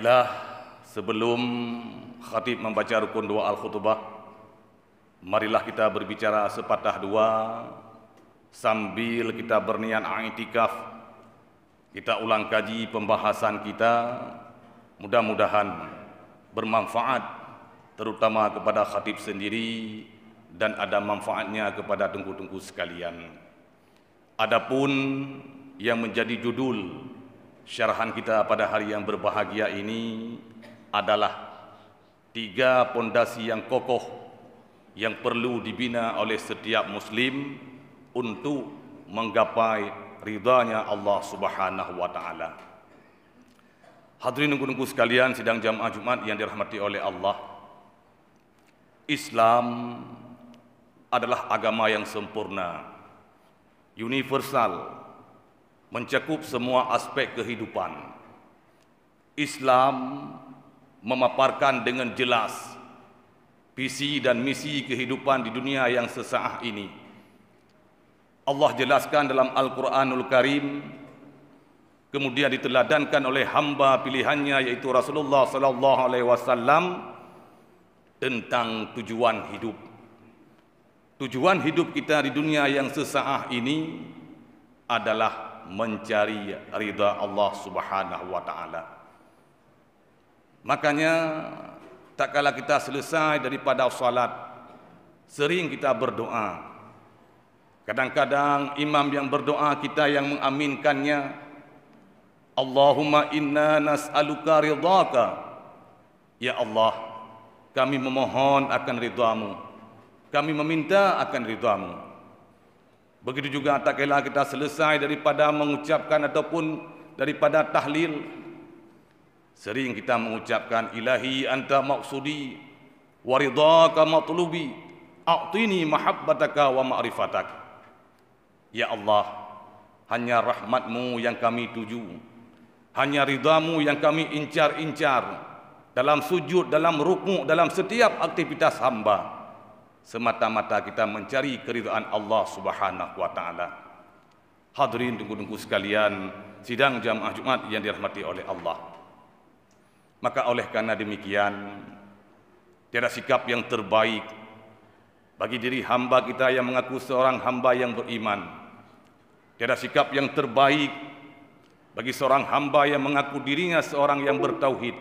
Baiklah, sebelum khatib membaca rukun doa al-khutbah, marilah kita berbicara sepatah dua sambil kita berniat i'tikaf. Kita ulang kaji pembahasan kita, mudah-mudahan bermanfaat terutama kepada khatib sendiri dan ada manfaatnya kepada tengku-tengku sekalian. Adapun yang menjadi judul syarahan kita pada hari yang berbahagia ini adalah 3 pondasi yang kokoh yang perlu dibina oleh setiap muslim untuk menggapai ridhanya Allah Subhanahu wa taala. Hadirin tengku-tengku sekalian sidang jamaah Jumat yang dirahmati oleh Allah. Islam adalah agama yang sempurna, universal, mencakup semua aspek kehidupan. Islam memaparkan dengan jelas visi dan misi kehidupan di dunia yang sesaat ini. Allah jelaskan dalam Al-Quranul Karim, kemudian diteladankan oleh hamba pilihannya yaitu Rasulullah sallallahu alaihi wasallam tentang tujuan hidup. Tujuan hidup kita di dunia yang sesaat ini adalah mencari ridha Allah Subhanahu wa taala. Makanya tak kala kita selesai daripada salat, sering kita berdoa. Kadang-kadang imam yang berdoa kita yang mengaminkannya. Allahumma inna nas'aluka ridhaka. Ya Allah, kami memohon akan ridhamu. Kami meminta akan ridhamu. Begitu juga tak kala kita selesai daripada mengucapkan ataupun daripada tahlil, sering kita mengucapkan ilahi anta maqsudi wa ridhaka matlubi a'tini mahabbataka wa ma'rifatak. Ya Allah, hanya rahmatmu yang kami tuju, hanya ridhamu yang kami incar-incar dalam sujud, dalam rukuk, dalam setiap aktivitas hamba. Semata-mata kita mencari keridhaan Allah Subhanahu wa taala. Hadirin tengku-tengku sekalian, sidang jamaah Jumat yang dirahmati oleh Allah. Maka oleh karena demikian, tiada sikap yang terbaik bagi diri hamba kita yang mengaku seorang hamba yang beriman. Tiada sikap yang terbaik bagi seorang hamba yang mengaku dirinya seorang yang bertauhid,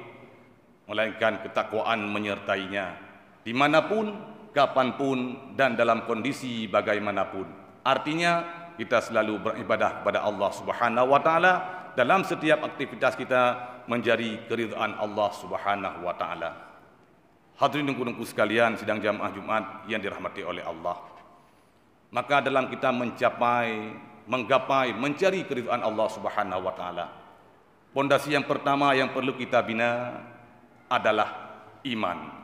melainkan ketakwaan menyertainya dimanapun, kapanpun dan dalam kondisi bagaimanapun. Artinya kita selalu beribadah kepada Allah Subhanahu wa taala dalam setiap aktivitas kita mencari keridhaan Allah Subhanahu wa taala. Hadirin tengku-tengku sekalian sidang jamaah Jumat yang dirahmati oleh Allah. Maka dalam kita menggapai, mencari keridhaan Allah Subhanahu wa taala, pondasi yang pertama yang perlu kita bina adalah iman.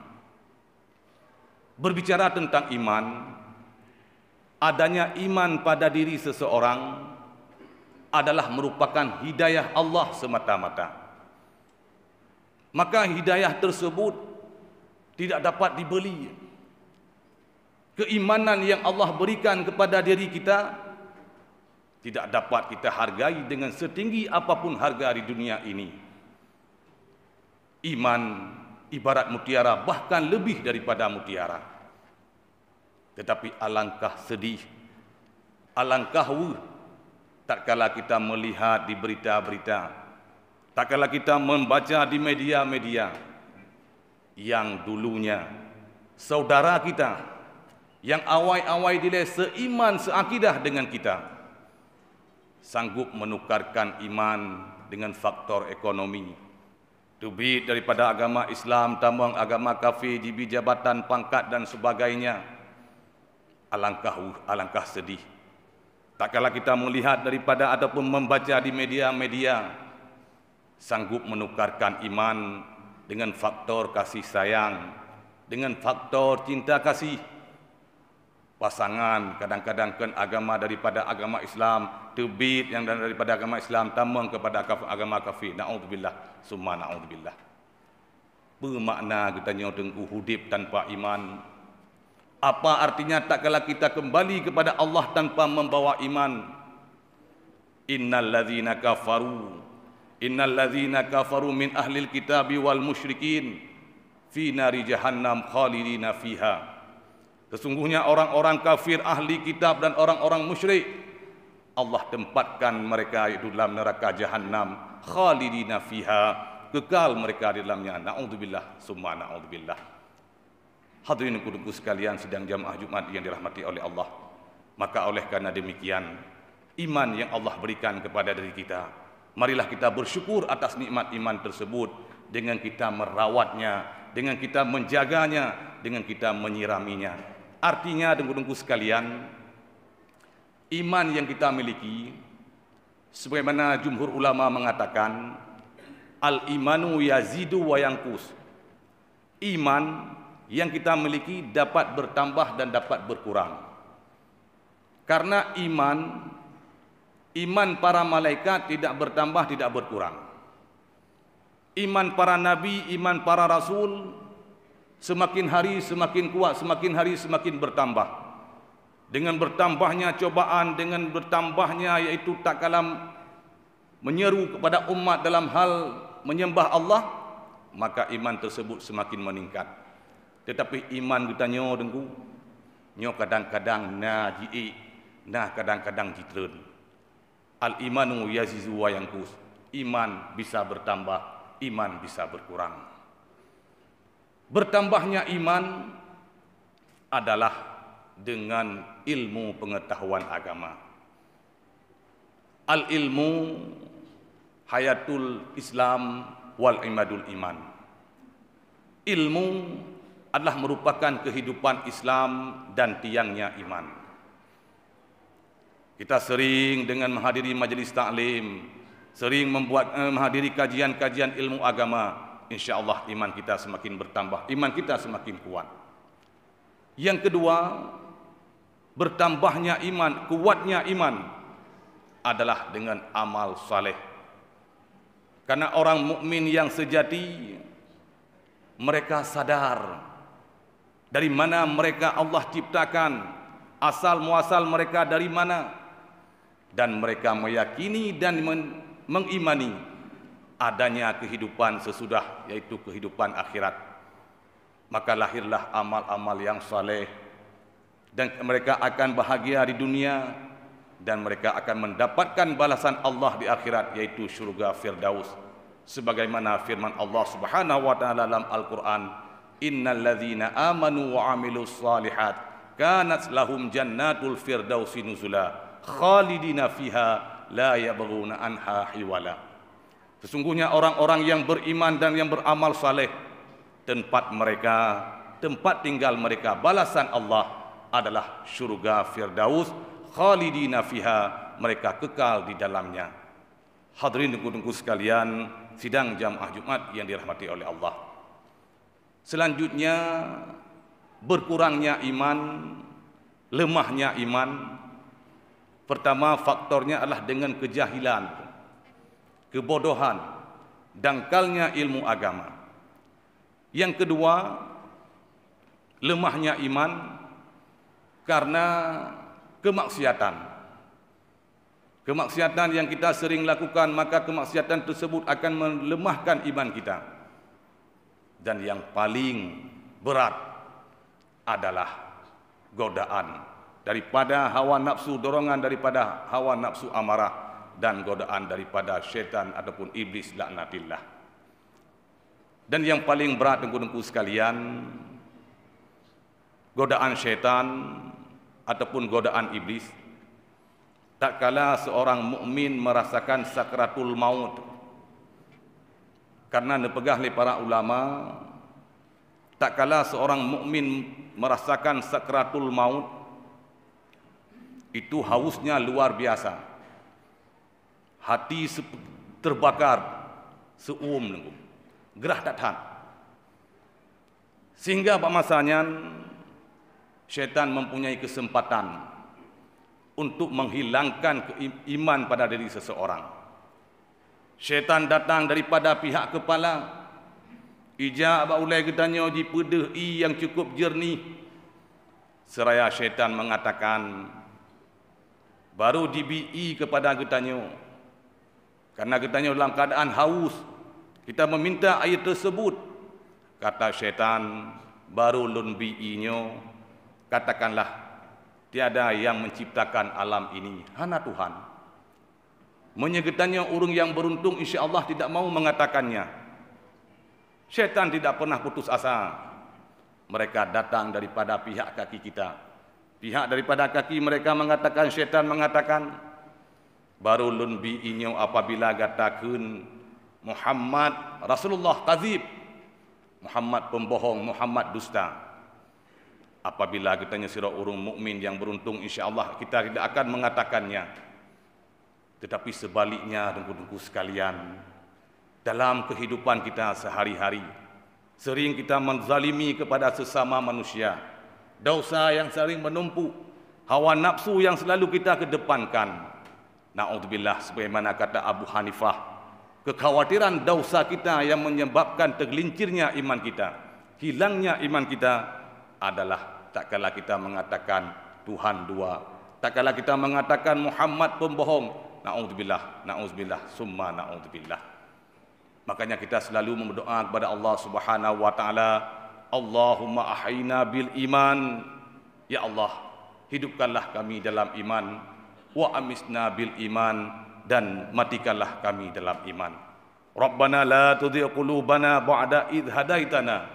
Berbicara tentang iman, adanya iman pada diri seseorang adalah merupakan hidayah Allah semata-mata. Maka hidayah tersebut tidak dapat dibeli. Keimanan yang Allah berikan kepada diri kita tidak dapat kita hargai dengan setinggi apapun harga di dunia ini. Iman ibarat mutiara, bahkan lebih daripada mutiara. Tetapi alangkah sedih, alangkah tak kala kita melihat di berita-berita, tak kala kita membaca di media-media yang dulunya saudara kita yang awai-awai dile seiman seakidah dengan kita sanggup menukarkan iman dengan faktor ekonomi. Tubik daripada agama Islam, tambang agama kafir, jibi jabatan, pangkat dan sebagainya. Alangkah sedih. Tak kala kita melihat daripada ataupun membaca di media-media sanggup menukarkan iman dengan faktor kasih sayang, dengan faktor cinta kasih. Pasangan kadang-kadang kan agama daripada agama Islam, tebit yang daripada agama Islam tambang kepada agama kafir. Na'udzubillah, summa na'udzubillah. Bermakna kita nyotengku hudib tanpa iman. Apa artinya tak kala kita kembali kepada Allah tanpa membawa iman? Innal ladzina kafaru innal ladzina kafaru min ahlil kitabi wal musyrikin fi nari jahannam khalidina fiha. Sesungguhnya orang-orang kafir, ahli kitab dan orang-orang musyrik, Allah tempatkan mereka itu dalam neraka jahanam khalidina fiha, kekal mereka di dalamnya. Na'udzubillah summa na'udzubillah. Hadirin kuduku sekalian, sidang jamaah Jumat yang dirahmati oleh Allah. Maka oleh karena demikian, iman yang Allah berikan kepada diri kita, marilah kita bersyukur atas nikmat iman tersebut dengan kita merawatnya, dengan kita menjaganya, dengan kita menyiraminya. Artinya, dengku-dengku sekalian, iman yang kita miliki, sebagaimana jumhur ulama mengatakan, al-imanu yazidu wa yanqus. Iman yang kita miliki dapat bertambah dan dapat berkurang. Karena iman para malaikat tidak bertambah, tidak berkurang. Iman para nabi, iman para rasul, semakin hari semakin kuat, semakin hari semakin bertambah. Dengan bertambahnya cobaan, dengan bertambahnya yaitu tak kalah menyeru kepada umat dalam hal menyembah Allah, maka iman tersebut semakin meningkat. Tetapi iman kita nyo dengku, nyo kadang-kadang naji'i, nah kadang-kadang jitreun. Al-imanu yazizu wa yanqus. Iman bisa bertambah, iman bisa berkurang. Bertambahnya iman adalah dengan ilmu pengetahuan agama. Al-ilmu hayatul Islam wal imadul iman. Ilmu adalah merupakan kehidupan Islam dan tiangnya iman. Kita sering dengan menghadiri majelis taklim, sering menghadiri kajian-kajian ilmu agama, insya-Allah iman kita semakin bertambah, iman kita semakin kuat. Yang kedua, bertambahnya iman, kuatnya iman adalah dengan amal saleh. Karena orang mukmin yang sejati, mereka sadar dari mana mereka Allah ciptakan, asal muasal mereka dari mana, dan mereka meyakini dan mengimani adanya kehidupan sesudah, yaitu kehidupan akhirat. Maka lahirlah amal-amal yang saleh, dan mereka akan bahagia di dunia, dan mereka akan mendapatkan balasan Allah di akhirat, yaitu syurga Firdaus. Sebagaimana firman Allah Subhanahu wa taala dalam Al-Qur'an, innal ladzina amanu wa amilus shalihat kanat lahum jannatul firdausi nuzula khalidina fiha la yabghuna anha hiwala. Sesungguhnya orang-orang yang beriman dan yang beramal saleh, tempat mereka, tempat tinggal mereka, balasan Allah adalah syurga Firdaus, khalidina fiha, mereka kekal di dalamnya. Hadirin dengku-dengku sekalian, sidang jamaah Jumat yang dirahmati oleh Allah. Selanjutnya, berkurangnya iman, lemahnya iman. Pertama, faktornya adalah dengan kejahilan, kebodohan, dangkalnya ilmu agama. Yang kedua, lemahnya iman karena kemaksiatan. Kemaksiatan yang kita sering lakukan, maka kemaksiatan tersebut akan melemahkan iman kita. Dan yang paling berat adalah godaan daripada hawa nafsu, dorongan daripada hawa nafsu amarah, dan godaan daripada syaitan ataupun iblis laknatillah. Dan yang paling berat, dengku-dengku sekalian, godaan syaitan ataupun godaan iblis. Tak kala seorang mukmin merasakan sakratul maut, karena dipegah oleh para ulama, tak kala seorang mukmin merasakan sakratul maut, itu hausnya luar biasa. Hati terbakar, seum, gerah tak tahan. Sehingga pada masanya syaitan mempunyai kesempatan untuk menghilangkan iman pada diri seseorang. Syaitan datang daripada pihak kepala. Ija aba ulai getanya di pedeh i yang cukup jernih. Seraya syaitan mengatakan, baru dibi kepada getanya, Karena kitanya dalam keadaan haus, kita meminta air tersebut. Kata syaitan, baru lun bi'inyo, katakanlah, tiada yang menciptakan alam ini, hanya Tuhan. Menyegetanya orang yang beruntung insya-Allah tidak mau mengatakannya. Syaitan tidak pernah putus asa. Mereka datang daripada pihak kaki kita. Pihak daripada kaki mereka mengatakan, syaitan mengatakan, baru lun bi'inyo apabila katakan Muhammad Rasulullah kadzib, Muhammad pembohong, Muhammad dusta. Apabila kita nyesirah orang mukmin yang beruntung, insya-Allah kita tidak akan mengatakannya. Tetapi sebaliknya, dengku-dengku sekalian, dalam kehidupan kita sehari-hari, sering kita menzalimi kepada sesama manusia. Dosa yang sering menumpuk, hawa nafsu yang selalu kita kedepankan. Na'udzubillah, sebagaimana kata Abu Hanifah, kekhawatiran dosa kita yang menyebabkan tergelincirnya iman kita, hilangnya iman kita adalah tak kala kita mengatakan Tuhan dua, tak kala kita mengatakan Muhammad pembohong. Na'udzubillah, na'udzubillah, summa na'udzubillah. Makanya kita selalu berdoa kepada Allah Subhanahu wa taala, Allahumma ahyina bil iman. Ya Allah, hidupkanlah kami dalam iman, wa amisna bil iman, dan matikanlah kami dalam iman. Rabbana la tuzigh qulubana ba'da idh hadaitana.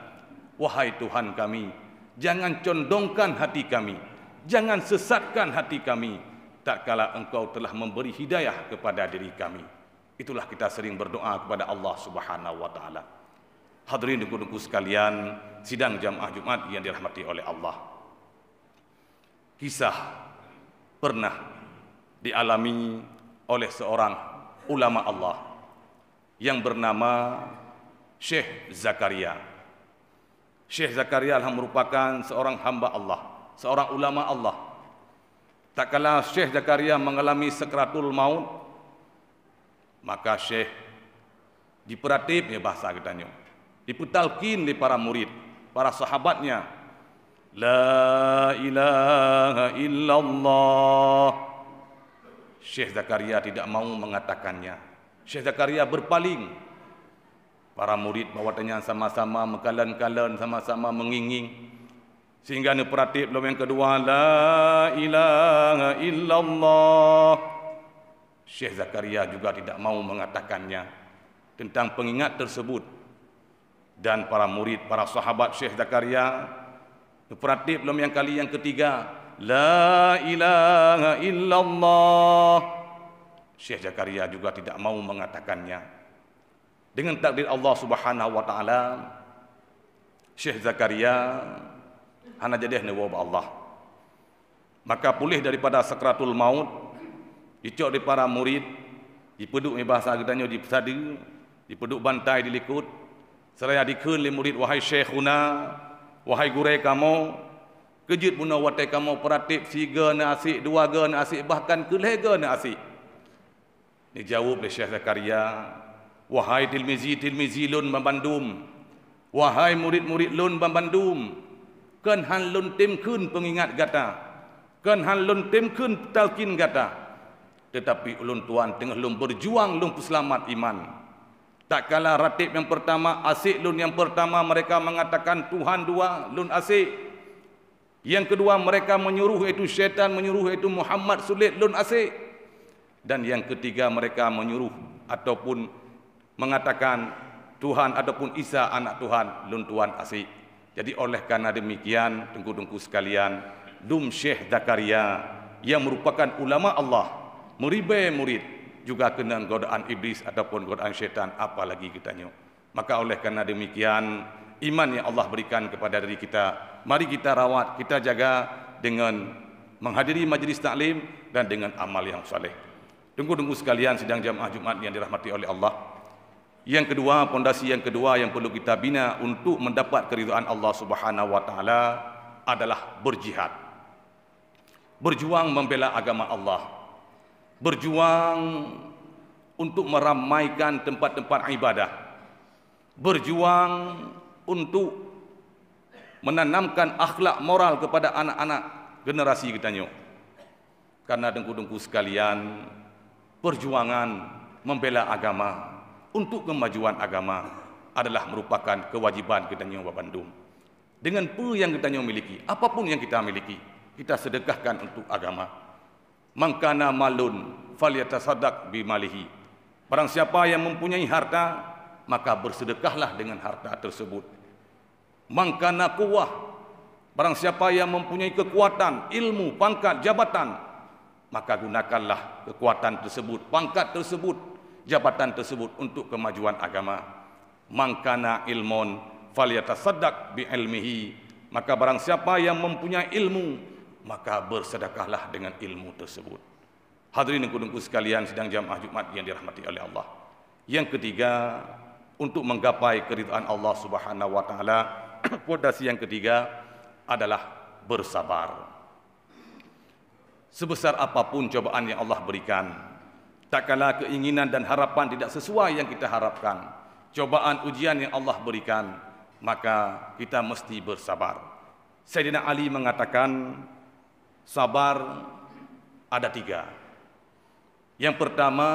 Wahai Tuhan kami, jangan condongkan hati kami, jangan sesatkan hati kami tak kala Engkau telah memberi hidayah kepada diri kami. Itulah kita sering berdoa kepada Allah Subhanahu wa taala. Hadirin dengku-dengku sekalian, sidang jamaah Jumat yang dirahmati oleh Allah. Kisah pernah dialami oleh seorang ulama Allah yang bernama Syekh Zakaria. Syekh Zakaria merupakan seorang hamba Allah, seorang ulama Allah. Tak kala Syekh Zakaria mengalami sakratul maut, maka Syekh diperatip, ya bahasa katanya, diputalkin di para murid, para sahabatnya, la ilaha illallah. Syekh Zakaria tidak mau mengatakannya. Syekh Zakaria berpaling. Para murid bawatanya sama-sama mengkalan-kalan, sama-sama menginging. Sehingga neperatip belum yang kedua, la ilaha illallah. Syekh Zakaria juga tidak mau mengatakannya tentang pengingat tersebut. Dan para murid, para sahabat Syekh Zakaria neperatip belum yang kali yang ketiga, la ilaha illallah. Syekh Zakaria juga tidak mau mengatakannya. Dengan takdir Allah Subhanahu wa taala, Syekh Zakaria hana jadi nawa Allah. Maka pulih daripada sakratul maut, dicok di para murid, dipeduk ni bahasa kitanya dipesadu, dipeduk bantai dilikut, seraya dikeun li murid, wahai syekhuna, wahai gure kamu, kejut buna watai kamu peratip tiga na asik, dua ga na asik, bahkan kelega na asik. Dijawab oleh Syekh Zakaria, wahai tilmizi lun membandum, wahai murid-murid lun membandum, kan han lun timkun pengingat gata, kan han lun timkun talkin gata, tetapi ulun tuan tengah lun berjuang lun selamat iman. Tak kala ratib yang pertama, asik lun yang pertama mereka mengatakan Tuhan dua, lun asik. Yang kedua mereka menyuruh itu syaitan, menyuruh itu Muhammad sulit, lun asik. Dan yang ketiga mereka menyuruh ataupun mengatakan Tuhan ataupun Isa anak Tuhan, lun tuan asik. Jadi oleh karena demikian, dengku-dengku sekalian, Dum Syekh Zakaria yang merupakan ulama Allah, meribai murid, juga kena godaan iblis ataupun godaan syaitan, apalagi kitanya. Maka oleh karena demikian, iman yang Allah berikan kepada diri kita, mari kita rawat, kita jaga dengan menghadiri majlis taklim dan dengan amal yang saleh. Dengku-dengku sekalian, sidang jamaah Jumat yang dirahmati oleh Allah. Yang kedua, pondasi yang kedua yang perlu kita bina untuk mendapat keridhaan Allah Subhanahu wa taala adalah berjihad. Berjuang membela agama Allah. Berjuang untuk meramaikan tempat-tempat ibadah. Berjuang untuk menanamkan akhlak moral kepada anak-anak generasi kita. Karena dengku-dengku sekalian, perjuangan membela agama, untuk kemajuan agama adalah merupakan kewajiban kita nyawa Bandung. Dengan apa yang kita miliki, apapun yang kita miliki, kita sedekahkan untuk agama. Mangkana malun falyatasaddaq bimalihi. Barang siapa yang mempunyai harta, maka bersedekahlah dengan harta tersebut. Mangkana quwwah, barang siapa yang mempunyai kekuatan, ilmu, pangkat, jabatan, maka gunakanlah kekuatan tersebut, pangkat tersebut, jabatan tersebut untuk kemajuan agama. Mangkana ilmun falyatasaddaq bi ilmihi, maka barang siapa yang mempunyai ilmu, maka bersedekahlah dengan ilmu tersebut. Hadirin kudungku sekalian sidang jamaah Jumat yang dirahmati oleh Allah. Yang ketiga, untuk menggapai keridhaan Allah Subhanahu wa taala, pondasi yang ketiga adalah bersabar. Sebesar apapun cobaan yang Allah berikan, tak kala keinginan dan harapan tidak sesuai yang kita harapkan, cobaan ujian yang Allah berikan, maka kita mesti bersabar. Sayyidina Ali mengatakan, sabar ada 3. Yang pertama,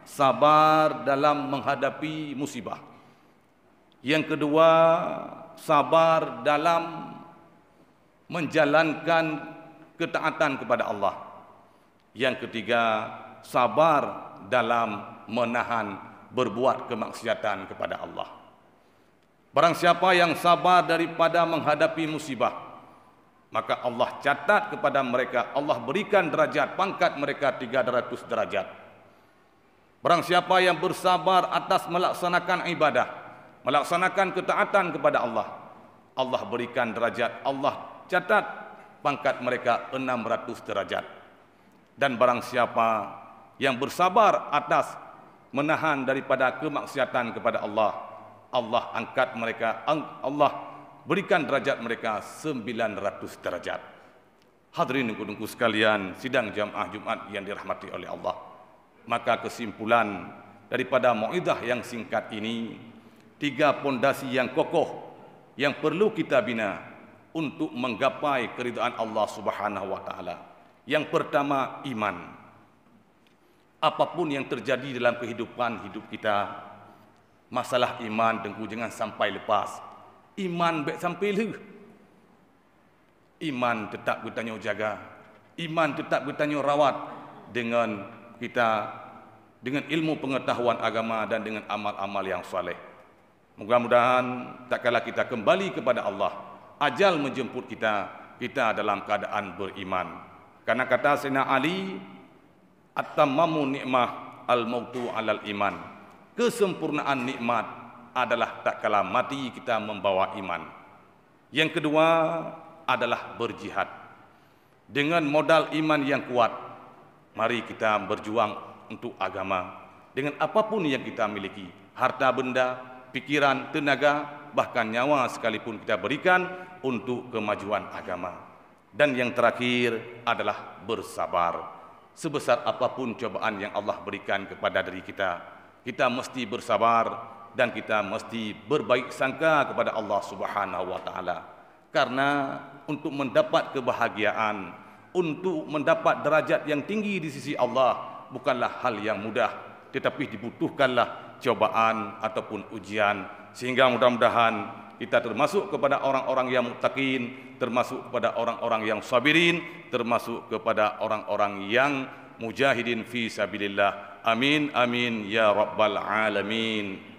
sabar dalam menghadapi musibah. Yang kedua, sabar dalam menjalankan ketaatan kepada Allah. Yang ketiga, sabar dalam menahan berbuat kemaksiatan kepada Allah. Barang siapa yang sabar daripada menghadapi musibah, maka Allah catat kepada mereka, Allah berikan derajat, pangkat mereka 300 derajat. Barang siapa yang bersabar atas melaksanakan ibadah, melaksanakan ketaatan kepada Allah, Allah berikan derajat, Allah catat pangkat mereka 600 derajat. Dan barang siapa yang bersabar atas menahan daripada kemaksiatan kepada Allah, Allah angkat mereka, Allah berikan derajat mereka 900 derajat. Hadirin kudungku sekalian, sidang jamaah Jumat yang dirahmati oleh Allah. Maka kesimpulan daripada mau'izah yang singkat ini, 3 pondasi yang kokoh yang perlu kita bina untuk menggapai keridhaan Allah Subhanahu wa taala. Yang pertama, iman. Apapun yang terjadi dalam kehidupan hidup kita, masalah iman dengku jangan sampai lepas. Iman baik sampai le. Iman tetap kita jaga. Iman tetap kita rawat dengan kita, dengan ilmu pengetahuan agama dan dengan amal-amal yang soleh. Mudah-mudahan tak kala kita kembali kepada Allah, ajal menjemput kita, kita dalam keadaan beriman. Karena kata Sayyidina Ali, at-tammamu ni'mah al-mautu alal iman. Kesempurnaan nikmat adalah tak kala mati kita membawa iman. Yang kedua adalah berjihad. Dengan modal iman yang kuat, mari kita berjuang untuk agama. Dengan apapun yang kita miliki, harta benda, pikiran, tenaga, bahkan nyawa sekalipun kita berikan untuk kemajuan agama. Dan yang terakhir adalah bersabar. Sebesar apapun cobaan yang Allah berikan kepada diri kita, kita mesti bersabar dan kita mesti berbaik sangka kepada Allah Subhanahu wa taala. Karena untuk mendapat kebahagiaan, untuk mendapat derajat yang tinggi di sisi Allah bukanlah hal yang mudah, tetapi dibutuhkanlah cobaan ataupun ujian, sehingga mudah-mudahan kita termasuk kepada orang-orang yang muttaqin, termasuk kepada orang-orang yang sabirin, termasuk kepada orang-orang yang mujahidin fi sabilillah. Amin amin ya rabbal alamin.